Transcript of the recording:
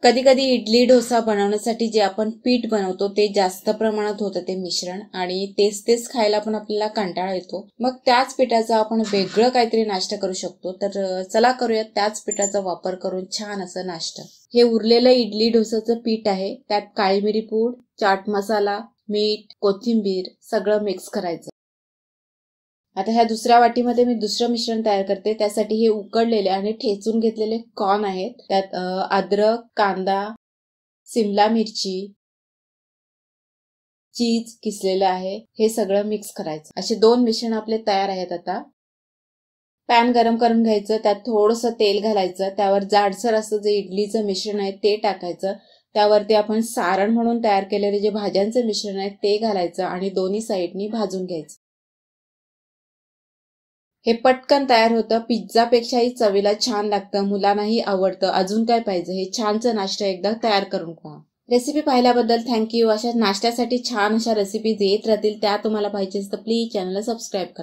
कधी कधी इडली डोसा बनवण्यासाठी जे आपण पीठ बनवतो ते जास्त प्रमाणात होतं ते मिश्रण, आणि तेच तेच खायला पण आपल्याला कंटाळा येतो. मग त्याच पिठाचा आपण वेगळं काहीतरी नाश्ता करू शकतो. तर चला करूया त्याच पिठाचा वापर करून छान असं नाश्ता. हे उरलेलं इडली डोसाचं पीठ आहे. त्यात काळी मिरी पूड, चाट मसाला, मीठ, कोथिंबीर सगळं मिक्स करायचं. आता ह्या दुसऱ्या वाटीमध्ये मी दुसरं मिश्रण तयार करते. त्यासाठी हे उकडलेले आणि ठेचून घेतलेले कॉर्न आहेत. त्यात अद्रक, कांदा, सिमला मिरची, चीज किसलेलं आहे, हे सगळं मिक्स करायचं. असे 2 मिश्रण आपले तयार आहेत. आता पॅन गरम करून घ्यायचं. त्यात थोडंसं तेल घालायचं. त्यावर जाडसर असं जे इडलीचं मिश्रण आहे ते टाकायचं. त्यावरती आपण सारण म्हणून तयार केलेले जे भाज्यांचं मिश्रण आहे ते घालायचं आणि दोन्ही साईडनी भाजून घ्यायचं. हे पटकन तयार होतं. पिझ्झापेक्षाही चवीला छान लागतं. मुलांनाही आवडतं. अजून काय पाहिजे? हे छानचं नाश्ता एकदा तयार करून पहा. रेसिपी पाहिल्याबद्दल थँक्यू. अशा नाश्त्यासाठी छान अशा रेसिपीज येत राहतील. त्या तुम्हाला पाहिजे तर प्लीज चॅनलला सबस्क्राईब करा.